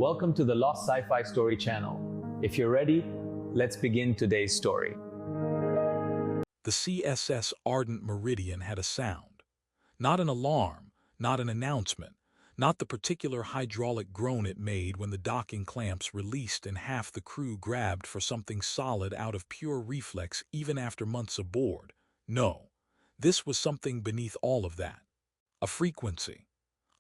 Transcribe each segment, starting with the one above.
Welcome to the Lost Sci-Fi Story channel. If you're ready, let's begin today's story. The CSS Ardent Meridian had a sound. Not an alarm, not an announcement, not the particular hydraulic groan it made when the docking clamps released and half the crew grabbed for something solid out of pure reflex even after months aboard. No, this was something beneath all of that. A frequency.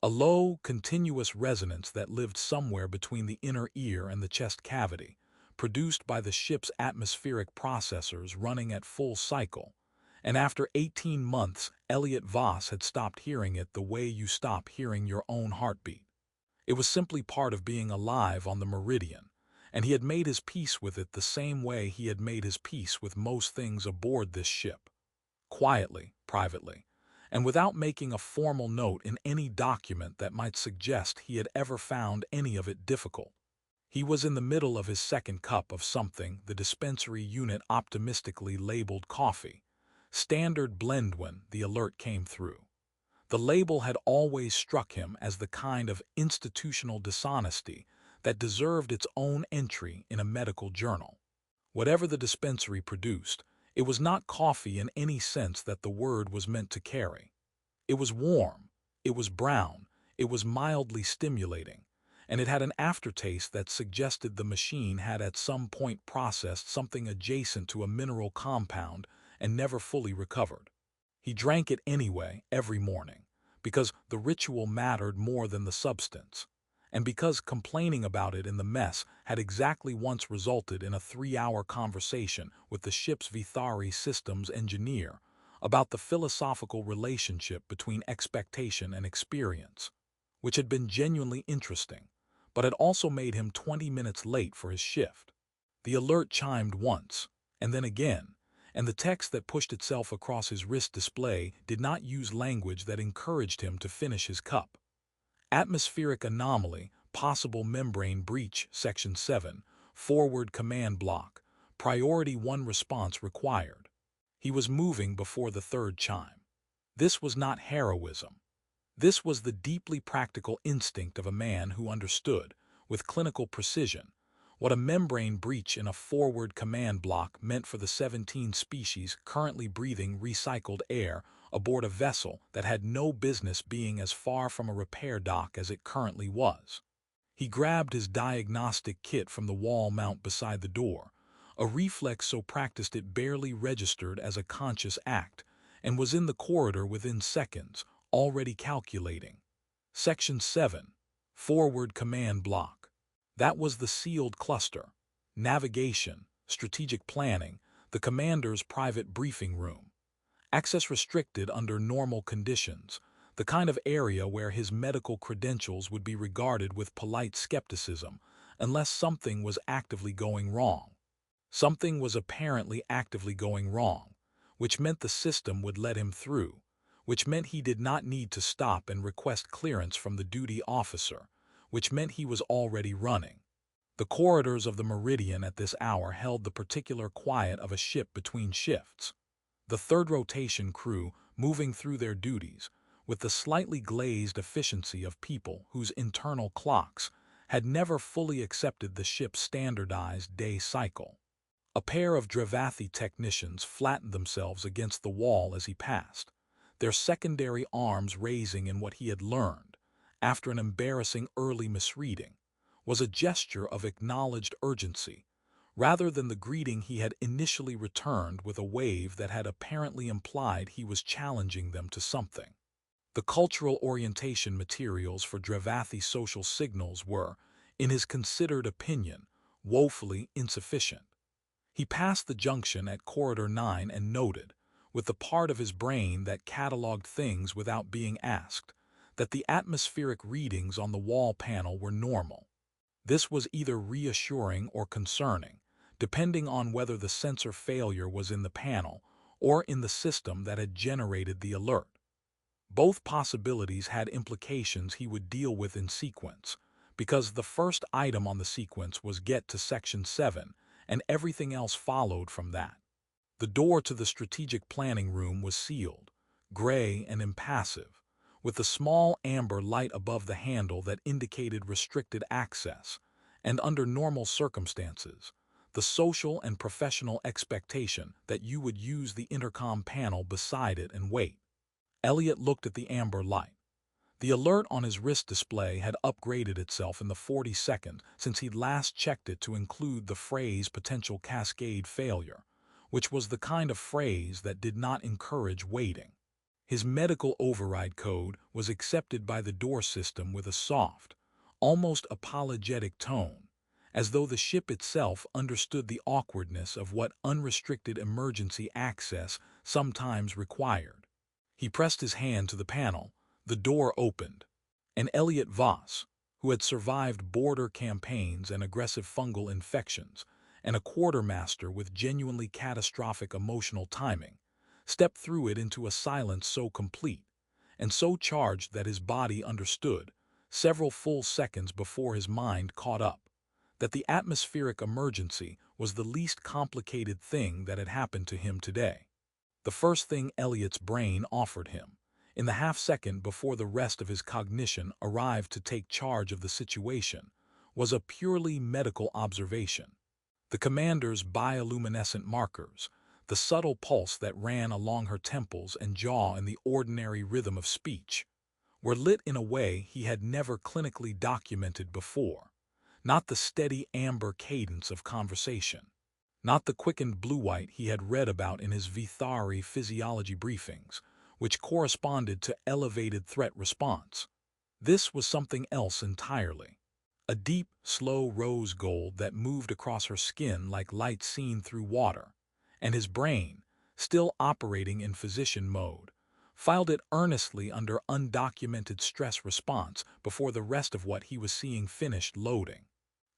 A low, continuous resonance that lived somewhere between the inner ear and the chest cavity, produced by the ship's atmospheric processors running at full cycle. And after 18 months, Elliot Voss had stopped hearing it the way you stop hearing your own heartbeat. It was simply part of being alive on the Meridian, and he had made his peace with it the same way he had made his peace with most things aboard this ship. Quietly, privately, and without making a formal note in any document that might suggest he had ever found any of it difficult. He was in the middle of his second cup of something the dispensary unit optimistically labeled coffee, standard blend when the alert came through. The label had always struck him as the kind of institutional dishonesty that deserved its own entry in a medical journal. Whatever the dispensary produced, it was not coffee in any sense that the word was meant to carry. It was warm, it was brown, it was mildly stimulating, and it had an aftertaste that suggested the machine had at some point processed something adjacent to a mineral compound and never fully recovered. He drank it anyway every morning, because the ritual mattered more than the substance, and because complaining about it in the mess had exactly once resulted in a 3-hour conversation with the ship's Vithari systems engineer about the philosophical relationship between expectation and experience, which had been genuinely interesting, but had also made him 20 minutes late for his shift. The alert chimed once, and then again, and the text that pushed itself across his wrist display did not use language that encouraged him to finish his cup. Atmospheric anomaly, possible membrane breach, Section 7, forward command block, priority 1 response required. He was moving before the third chime. This was not heroism. This was the deeply practical instinct of a man who understood, with clinical precision, what a membrane breach in a forward command block meant for the 17 species currently breathing recycled air aboard a vessel that had no business being as far from a repair dock as it currently was. He grabbed his diagnostic kit from the wall mount beside the door, a reflex so practiced it barely registered as a conscious act, and was in the corridor within seconds, already calculating. Section 7, forward command block. That was the sealed cluster, navigation, strategic planning, the commander's private briefing room. Access restricted under normal conditions, the kind of area where his medical credentials would be regarded with polite skepticism unless something was actively going wrong. Something was apparently actively going wrong, which meant the system would let him through, which meant he did not need to stop and request clearance from the duty officer, which meant he was already running. The corridors of the Meridian at this hour held the particular quiet of a ship between shifts. The third rotation crew moving through their duties, with the slightly glazed efficiency of people whose internal clocks had never fully accepted the ship's standardized day cycle. A pair of Dravathi technicians flattened themselves against the wall as he passed, their secondary arms raising in what he had learned, after an embarrassing early misreading, was a gesture of acknowledged urgency, rather than the greeting he had initially returned with a wave that had apparently implied he was challenging them to something. The cultural orientation materials for Dravathi social signals were, in his considered opinion, woefully insufficient. He passed the junction at Corridor 9 and noted, with the part of his brain that catalogued things without being asked, that the atmospheric readings on the wall panel were normal. This was either reassuring or concerning, depending on whether the sensor failure was in the panel or in the system that had generated the alert. Both possibilities had implications he would deal with in sequence, because the first item on the sequence was get to Section 7, and everything else followed from that. The door to the strategic planning room was sealed, gray and impassive, with the small amber light above the handle that indicated restricted access, and under normal circumstances, the social and professional expectation that you would use the intercom panel beside it and wait. Elliot looked at the amber light. The alert on his wrist display had upgraded itself in the 40 seconds since he'd last checked it to include the phrase potential cascade failure, which was the kind of phrase that did not encourage waiting. His medical override code was accepted by the door system with a soft, almost apologetic tone, as though the ship itself understood the awkwardness of what unrestricted emergency access sometimes required. He pressed his hand to the panel. The door opened, and Elliot Voss, who had survived border campaigns and aggressive fungal infections, and a quartermaster with genuinely catastrophic emotional timing, stepped through it into a silence so complete and so charged that his body understood, several full seconds before his mind caught up, that the atmospheric emergency was the least complicated thing that had happened to him today. The first thing Elliot's brain offered him, in the half-second before the rest of his cognition arrived to take charge of the situation, was a purely medical observation. The commander's bioluminescent markers, the subtle pulse that ran along her temples and jaw in the ordinary rhythm of speech, were lit in a way he had never clinically documented before, not the steady amber cadence of conversation, not the quickened blue-white he had read about in his Vithari physiology briefings, which corresponded to elevated threat response. This was something else entirely. A deep, slow rose gold that moved across her skin like light seen through water, and his brain, still operating in physician mode, filed it earnestly under undocumented stress response before the rest of what he was seeing finished loading.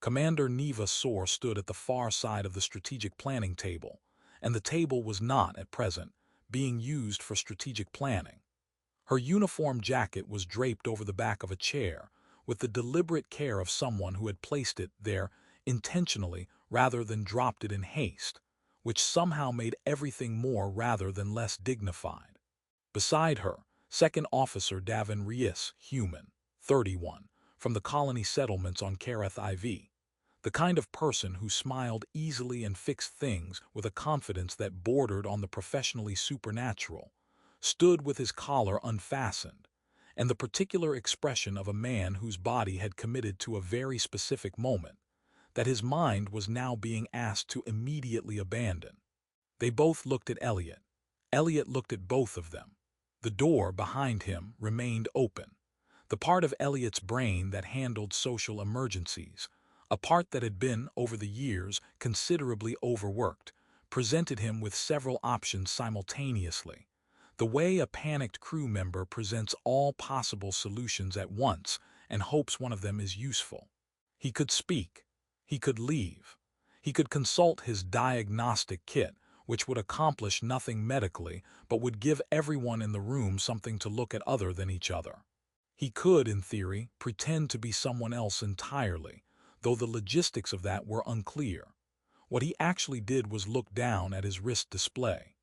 Commander Neva Sor stood at the far side of the strategic planning table, and the table was not, at present, being used for strategic planning. Her uniform jacket was draped over the back of a chair, with the deliberate care of someone who had placed it there intentionally rather than dropped it in haste, which somehow made everything more rather than less dignified. Beside her, Second Officer Davin Reis, human, 31, from the colony settlements on Kareth IV, the kind of person who smiled easily and fixed things with a confidence that bordered on the professionally supernatural, stood with his collar unfastened, and the particular expression of a man whose body had committed to a very specific moment, that his mind was now being asked to immediately abandon. They both looked at Elliot. Elliot looked at both of them. The door behind him remained open. The part of Elliot's brain that handled social emergencies, a part that had been, over the years, considerably overworked, presented him with several options simultaneously, the way a panicked crew member presents all possible solutions at once and hopes one of them is useful. He could speak. He could leave. He could consult his diagnostic kit, which would accomplish nothing medically but would give everyone in the room something to look at other than each other. He could, in theory, pretend to be someone else entirely, though the logistics of that were unclear. What he actually did was look down at his wrist display.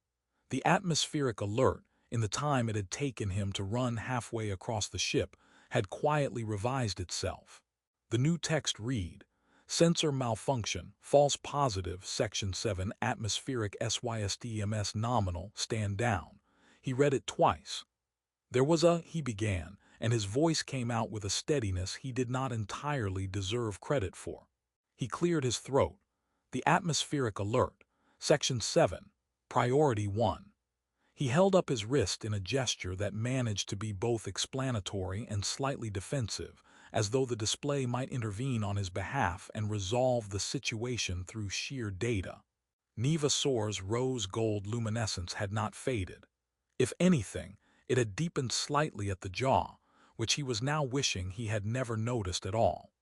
The atmospheric alert, in the time it had taken him to run halfway across the ship, had quietly revised itself. The new text read, Sensor malfunction, false positive, Section 7, atmospheric SYSTEMS nominal, stand down. He read it twice. He began, and his voice came out with a steadiness he did not entirely deserve credit for. He cleared his throat. The atmospheric alert, Section 7, Priority 1. He held up his wrist in a gesture that managed to be both explanatory and slightly defensive, as though the display might intervene on his behalf and resolve the situation through sheer data. Neva Sor's rose gold luminescence had not faded. If anything, it had deepened slightly at the jaw, which he was now wishing he had never noticed at all.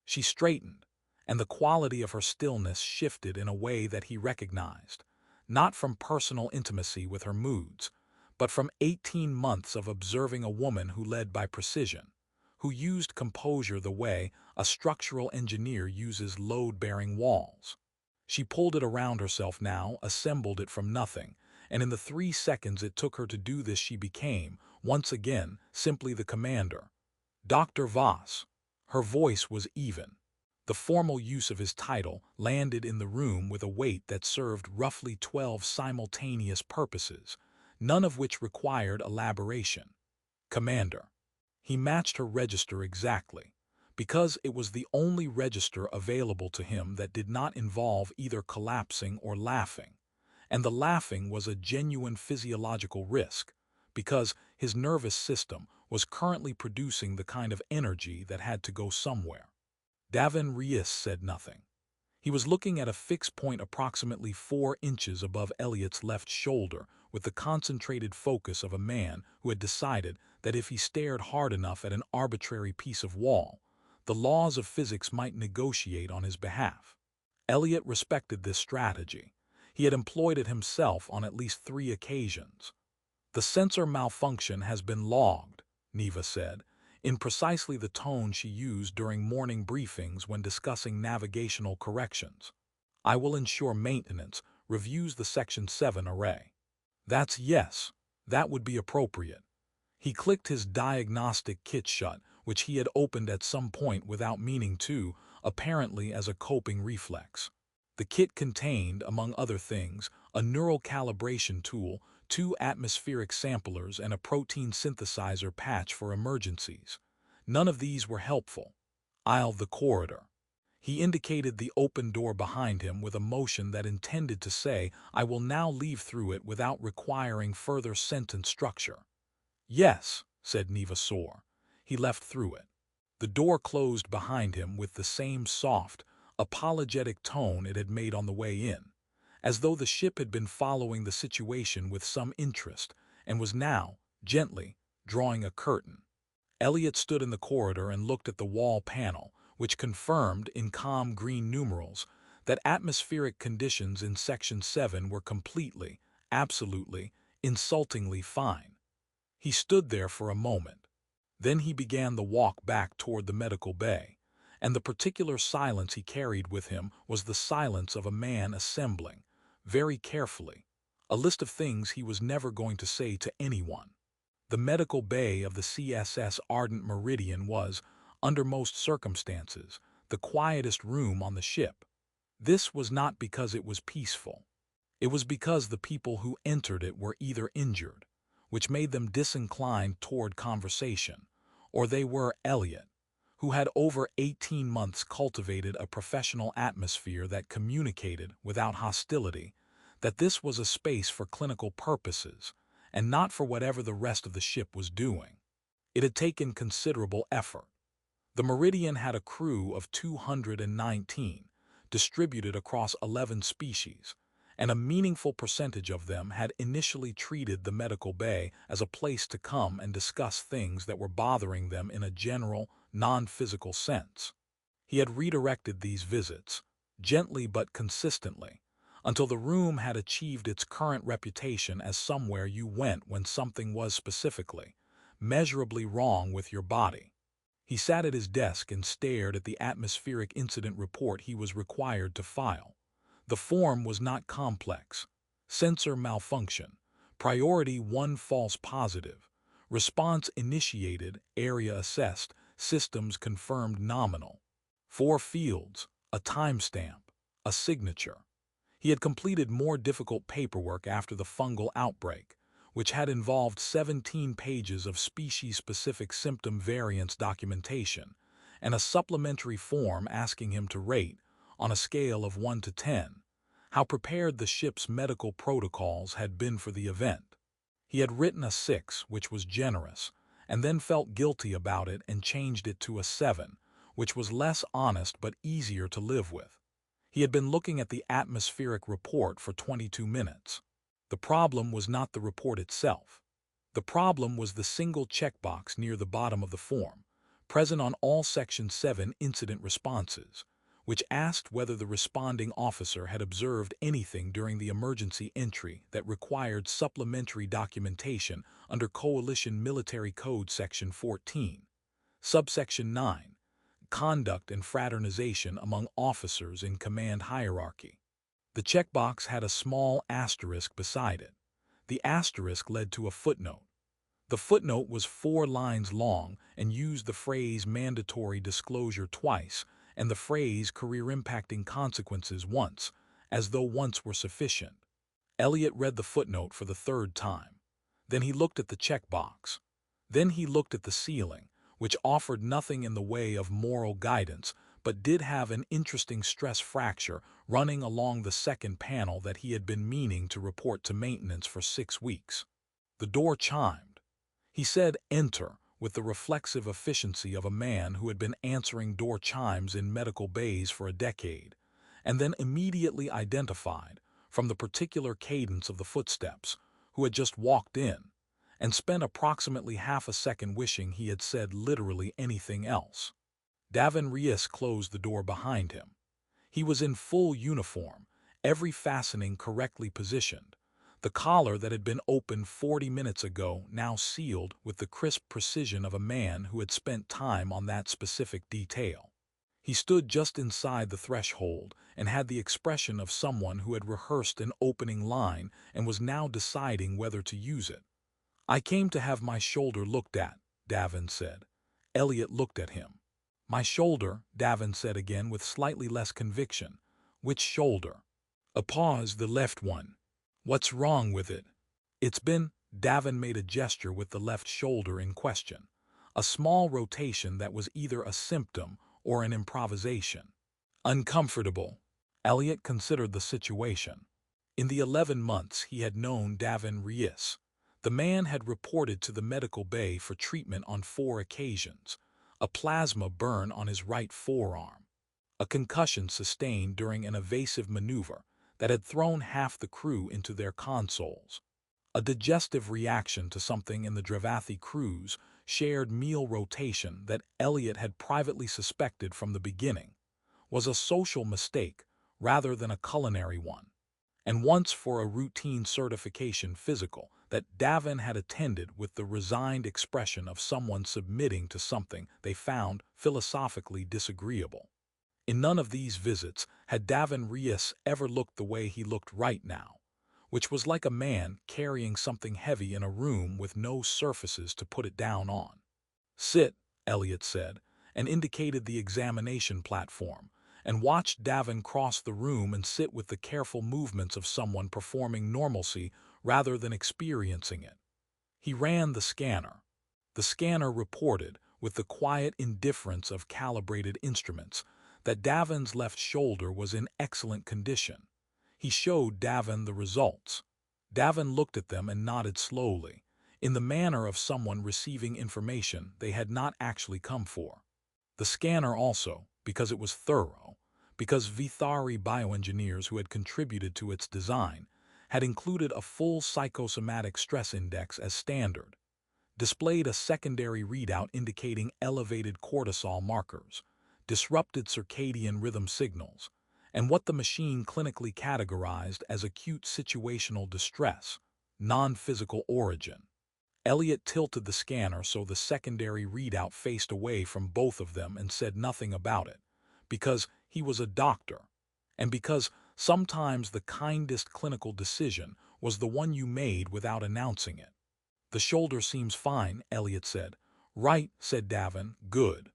She straightened, and the quality of her stillness shifted in a way that he recognized, not from personal intimacy with her moods, but from 18 months of observing a woman who led by precision, who used composure the way a structural engineer uses load-bearing walls. She pulled it around herself now, assembled it from nothing, and in the 3 seconds it took her to do this she became, Once again, simply the commander. Dr. Voss. Her voice was even. The formal use of his title landed in the room with a weight that served roughly 12 simultaneous purposes, none of which required elaboration. Commander. He matched her register exactly, because it was the only register available to him that did not involve either collapsing or laughing. And the laughing was a genuine physiological risk, because his nervous system was currently producing the kind of energy that had to go somewhere. Davin Reis said nothing. He was looking at a fixed point approximately 4 inches above Elliot's left shoulder with the concentrated focus of a man who had decided that if he stared hard enough at an arbitrary piece of wall, the laws of physics might negotiate on his behalf. Elliot respected this strategy. He had employed it himself on at least 3 occasions. "The sensor malfunction has been logged," Neva said, in precisely the tone she used during morning briefings when discussing navigational corrections. "I will ensure maintenance reviews the Section 7 array." "That's yes, that would be appropriate." He clicked his diagnostic kit shut, which he had opened at some point without meaning to, apparently as a coping reflex. The kit contained, among other things, a neural calibration tool, 2 atmospheric samplers, and a protein synthesizer patch for emergencies. None of these were helpful. "Aisle the corridor." He indicated the open door behind him with a motion that intended to say, "I will now leave through it without requiring further sentence structure." "Yes," said Neva Sore. He left through it. The door closed behind him with the same soft, apologetic tone it had made on the way in, as though the ship had been following the situation with some interest and was now, gently, drawing a curtain. Elliot stood in the corridor and looked at the wall panel, which confirmed, in calm green numerals, that atmospheric conditions in Section 7 were completely, absolutely, insultingly fine. He stood there for a moment. Then he began the walk back toward the medical bay, and the particular silence he carried with him was the silence of a man assembling, very carefully, a list of things he was never going to say to anyone. The medical bay of the CSS Ardent Meridian was, under most circumstances, the quietest room on the ship. This was not because it was peaceful. It was because the people who entered it were either injured, which made them disinclined toward conversation, or they were Elliot, who had over 18 months cultivated a professional atmosphere that communicated, without hostility, that this was a space for clinical purposes, and not for whatever the rest of the ship was doing. It had taken considerable effort. The Meridian had a crew of 219, distributed across 11 species, and a meaningful percentage of them had initially treated the medical bay as a place to come and discuss things that were bothering them in a general, non-physical sense. He had redirected these visits, gently but consistently, until the room had achieved its current reputation as somewhere you went when something was specifically, measurably wrong with your body. He sat at his desk and stared at the atmospheric incident report he was required to file. The form was not complex. Sensor malfunction. Priority 1 false positive. Response initiated, area assessed, systems confirmed nominal. 4 fields, a timestamp, a signature. He had completed more difficult paperwork after the fungal outbreak, which had involved 17 pages of species-specific symptom variance documentation, and a supplementary form asking him to rate, on a scale of 1 to 10, how prepared the ship's medical protocols had been for the event. He had written a 6, which was generous, and then felt guilty about it and changed it to a 7, which was less honest but easier to live with. He had been looking at the atmospheric report for 22 minutes. The problem was not the report itself. The problem was the single checkbox near the bottom of the form, present on all Section 7 incident responses, which asked whether the responding officer had observed anything during the emergency entry that required supplementary documentation under Coalition Military Code Section 14. Subsection 9. Conduct and fraternization among officers in command hierarchy. The checkbox had a small asterisk beside it. The asterisk led to a footnote. The footnote was 4 lines long and used the phrase mandatory disclosure twice and the phrase career-impacting consequences once, as though once were sufficient. Elliot read the footnote for the 3rd time. Then he looked at the checkbox. Then he looked at the ceiling, which offered nothing in the way of moral guidance, but did have an interesting stress fracture running along the second panel that he had been meaning to report to maintenance for 6 weeks. The door chimed. He said, "Enter," with the reflexive efficiency of a man who had been answering door chimes in medical bays for a decade, and then immediately identified, from the particular cadence of the footsteps, who had just walked in, and spent approximately half a second wishing he had said literally anything else. Davin Reyes closed the door behind him. He was in full uniform, every fastening correctly positioned, the collar that had been opened 40 minutes ago now sealed with the crisp precision of a man who had spent time on that specific detail. He stood just inside the threshold and had the expression of someone who had rehearsed an opening line and was now deciding whether to use it. "I came to have my shoulder looked at," Davin said. Elliot looked at him. "My shoulder," Davin said again with slightly less conviction. "Which shoulder?" A pause. "The left one." "What's wrong with it?" "It's been," Davin made a gesture with the left shoulder in question, a small rotation that was either a symptom or an improvisation. "Uncomfortable." Elliot considered the situation. In the 11 months he had known Davin Reyes, the man had reported to the medical bay for treatment on 4 occasions, a plasma burn on his right forearm, a concussion sustained during an evasive maneuver that had thrown half the crew into their consoles, a digestive reaction to something in the Dravathi crew's shared meal rotation that Elliot had privately suspected from the beginning was a social mistake rather than a culinary one, and once for a routine certification physical that Davin had attended with the resigned expression of someone submitting to something they found philosophically disagreeable. In none of these visits had Davin Reyes ever looked the way he looked right now, which was like a man carrying something heavy in a room with no surfaces to put it down on. "Sit," Elliot said, and indicated the examination platform, and watched Davin cross the room and sit with the careful movements of someone performing normalcy rather than experiencing it. He ran the scanner. The scanner reported, with the quiet indifference of calibrated instruments, that Davin's left shoulder was in excellent condition. He showed Davin the results. Davin looked at them and nodded slowly, in the manner of someone receiving information they had not actually come for. The scanner also, because it was thorough, because Vithari bioengineers who had contributed to its design had included a full psychosomatic stress index as standard, displayed a secondary readout indicating elevated cortisol markers, disrupted circadian rhythm signals, and what the machine clinically categorized as acute situational distress, non-physical origin. Elliot tilted the scanner so the secondary readout faced away from both of them and said nothing about it, because he was a doctor, and because sometimes the kindest clinical decision was the one you made without announcing it. "The shoulder seems fine," Elliot said. "Right," said Davin. "Good."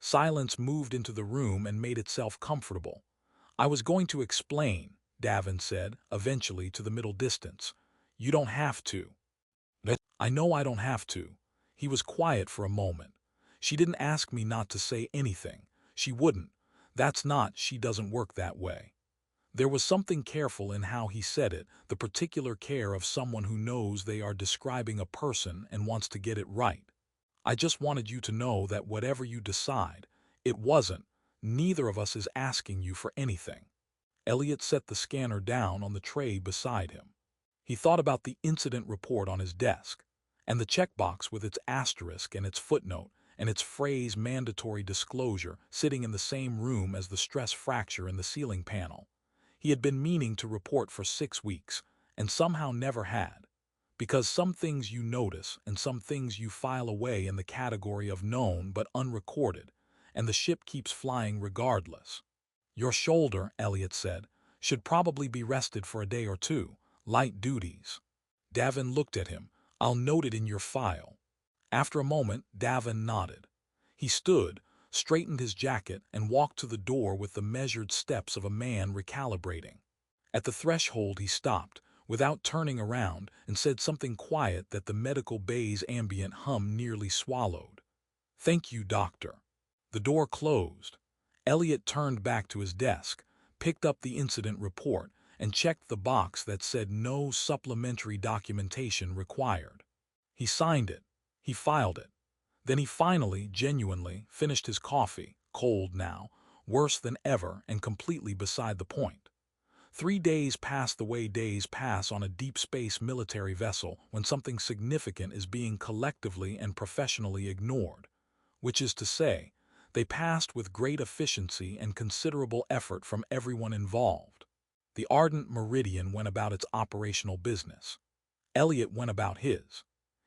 Silence moved into the room and made itself comfortable. "I was going to explain," Davin said, eventually to the middle distance. "You don't have to." "I know I don't have to." He was quiet for a moment. "She didn't ask me not to say anything. She wouldn't. She doesn't work that way." There was something careful in how he said it, the particular care of someone who knows they are describing a person and wants to get it right. "I just wanted you to know that whatever you decide, neither of us is asking you for anything." Elliot set the scanner down on the tray beside him. He thought about the incident report on his desk, and the checkbox with its asterisk and its footnote and its phrase mandatory disclosure sitting in the same room as the stress fracture in the ceiling panel. He had been meaning to report for 6 weeks, and somehow never had. Because some things you notice and some things you file away in the category of known but unrecorded, and the ship keeps flying regardless. "Your shoulder," Elliot said, "should probably be rested for a day or two, light duties." Davin looked at him. "I'll note it in your file." After a moment, Davin nodded. He stood, straightened his jacket, and walked to the door with the measured steps of a man recalibrating. At the threshold he stopped, without turning around, and said something quiet that the medical bay's ambient hum nearly swallowed. "Thank you, doctor." The door closed. Elliot turned back to his desk, picked up the incident report, and checked the box that said no supplementary documentation required. He signed it. He filed it. Then he finally, genuinely, finished his coffee, cold now, worse than ever and completely beside the point. 3 days passed the way days pass on a deep space military vessel when something significant is being collectively and professionally ignored, which is to say, they passed with great efficiency and considerable effort from everyone involved. The Ardent Meridian went about its operational business. Elliot went about his.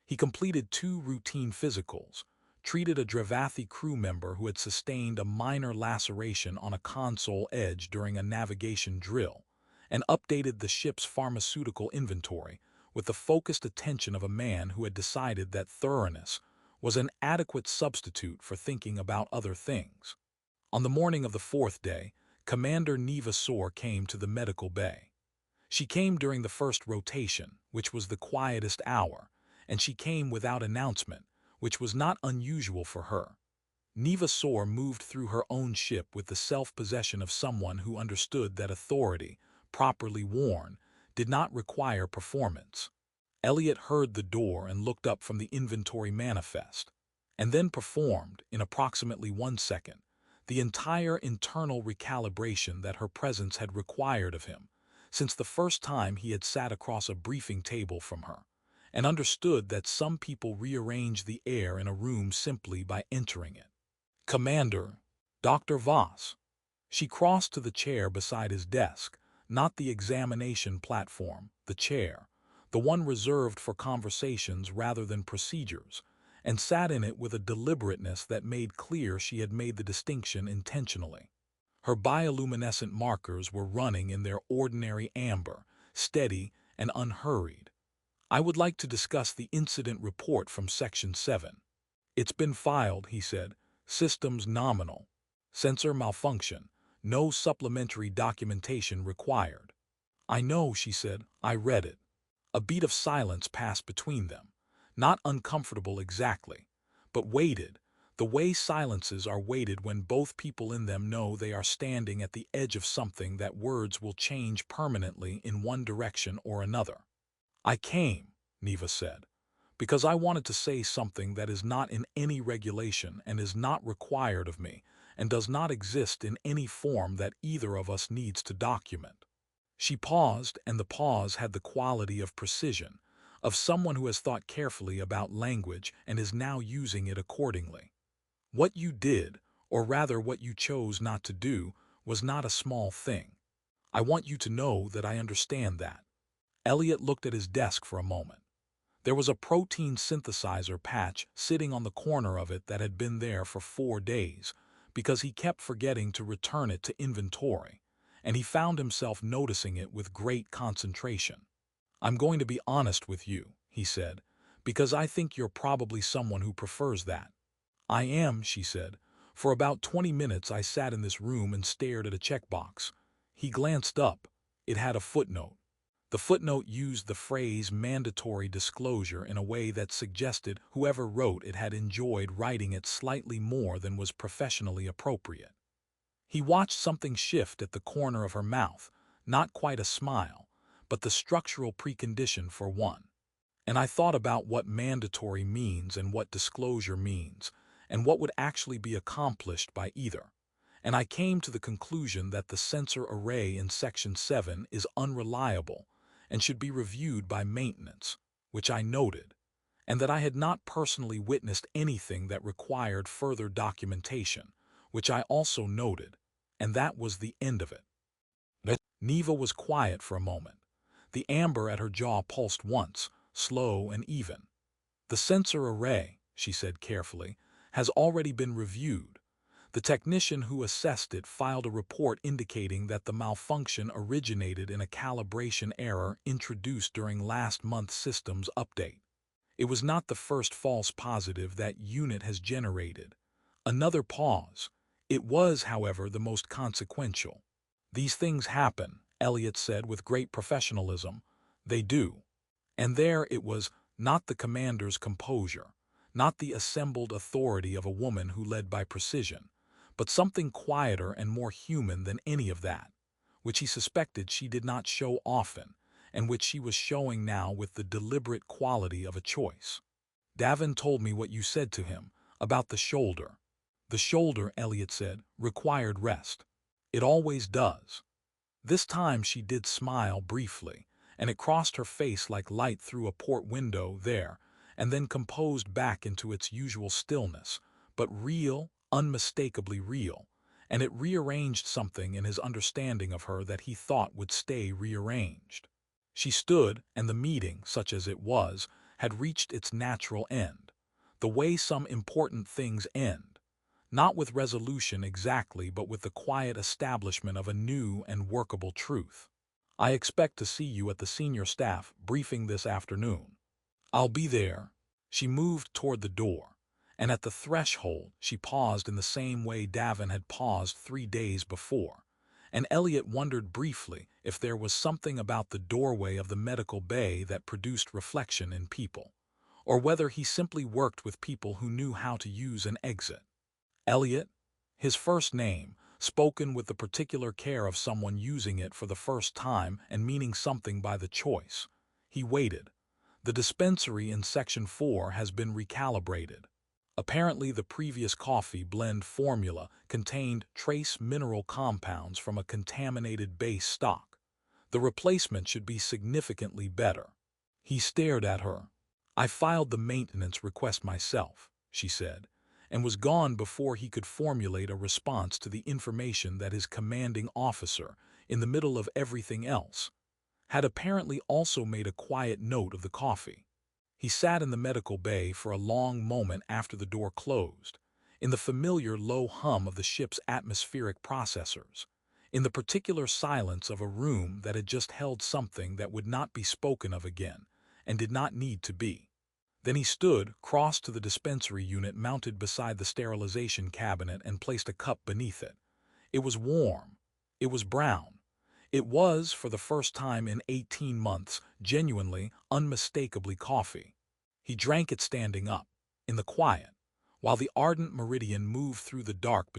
He completed 2 routine physicals, treated a Dravathi crew member who had sustained a minor laceration on a console edge during a navigation drill, and updated the ship's pharmaceutical inventory with the focused attention of a man who had decided that thoroughness was an adequate substitute for thinking about other things. On the morning of the 4th day, Commander Neva Sor came to the medical bay. She came during the first rotation, which was the quietest hour, and she came without announcement, which was not unusual for her. Neva Sor moved through her own ship with the self-possession of someone who understood that authority, properly worn, did not require performance. Elliot heard the door and looked up from the inventory manifest, and then performed, in approximately 1 second, the entire internal recalibration that her presence had required of him, since the first time he had sat across a briefing table from her, and understood that some people rearrange the air in a room simply by entering it. "Commander, Dr. Voss." She crossed to the chair beside his desk, not the examination platform, the chair, the one reserved for conversations rather than procedures, and sat in it with a deliberateness that made clear she had made the distinction intentionally. Her bioluminescent markers were running in their ordinary amber, steady and unhurried. "I would like to discuss the incident report from Section 7. "It's been filed," he said. "Systems nominal. Sensor malfunction. No supplementary documentation required." "I know," she said. "I read it." A beat of silence passed between them. Not uncomfortable exactly, but weighted, the way silences are weighted when both people in them know they are standing at the edge of something that words will change permanently in one direction or another. "I came," Neva said, "because I wanted to say something that is not in any regulation and is not required of me and does not exist in any form that either of us needs to document." She paused, and the pause had the quality of precision, of someone who has thought carefully about language and is now using it accordingly. "What you did, or rather what you chose not to do, was not a small thing. I want you to know that I understand that." Elliot looked at his desk for a moment. There was a protein synthesizer patch sitting on the corner of it that had been there for 4 days, because he kept forgetting to return it to inventory, and he found himself noticing it with great concentration. "I'm going to be honest with you," he said, "because I think you're probably someone who prefers that." "I am," she said. "For about 20 minutes I sat in this room and stared at a checkbox." He glanced up. It had a footnote. The footnote used the phrase mandatory disclosure in a way that suggested whoever wrote it had enjoyed writing it slightly more than was professionally appropriate. He watched something shift at the corner of her mouth, not quite a smile, but the structural precondition for one. "And I thought about what mandatory means and what disclosure means, and what would actually be accomplished by either. And I came to the conclusion that the sensor array in Section 7 is unreliable and should be reviewed by maintenance, which I noted, and that I had not personally witnessed anything that required further documentation, which I also noted, and that was the end of it." Neva was quiet for a moment. The amber at her jaw pulsed once, slow and even. "The sensor array," she said carefully, "has already been reviewed. The technician who assessed it filed a report indicating that the malfunction originated in a calibration error introduced during last month's systems update. It was not the first false positive that unit has generated. Another pause. It was, however, the most consequential. These things happen, Elliot said with great professionalism. They do. And there it was, not the commander's composure, not the assembled authority of a woman who led by precision, but something quieter and more human than any of that, which he suspected she did not show often, and which she was showing now with the deliberate quality of a choice. Davin told me what you said to him, about the shoulder. The shoulder, Elliot said, required rest. It always does. This time she did smile briefly, and it crossed her face like light through a port window there, and then composed back into its usual stillness, but real, unmistakably real, and it rearranged something in his understanding of her that he thought would stay rearranged. She stood, and the meeting, such as it was, had reached its natural end, the way some important things end, not with resolution exactly, but with the quiet establishment of a new and workable truth. I expect to see you at the senior staff briefing this afternoon. I'll be there. She moved toward the door, and at the threshold she paused in the same way Davin had paused 3 days before, and Elliot wondered briefly if there was something about the doorway of the medical bay that produced reflection in people, or whether he simply worked with people who knew how to use an exit. Elliot, his first name, spoken with the particular care of someone using it for the first time and meaning something by the choice. He waited. The dispensary in Section 4 has been recalibrated. Apparently the previous coffee blend formula contained trace mineral compounds from a contaminated base stock. The replacement should be significantly better. He stared at her. I filed the maintenance request myself, she said, and was gone before he could formulate a response to the information that his commanding officer, in the middle of everything else, had apparently also made a quiet note of the coffee. He sat in the medical bay for a long moment after the door closed, in the familiar low hum of the ship's atmospheric processors, in the particular silence of a room that had just held something that would not be spoken of again, and did not need to be. Then he stood, crossed to the dispensary unit mounted beside the sterilization cabinet, and placed a cup beneath it. It was warm. It was brown. It was, for the first time in 18 months, genuinely, unmistakably coffee. He drank it standing up, in the quiet, while the Ardent Meridian moved through the dark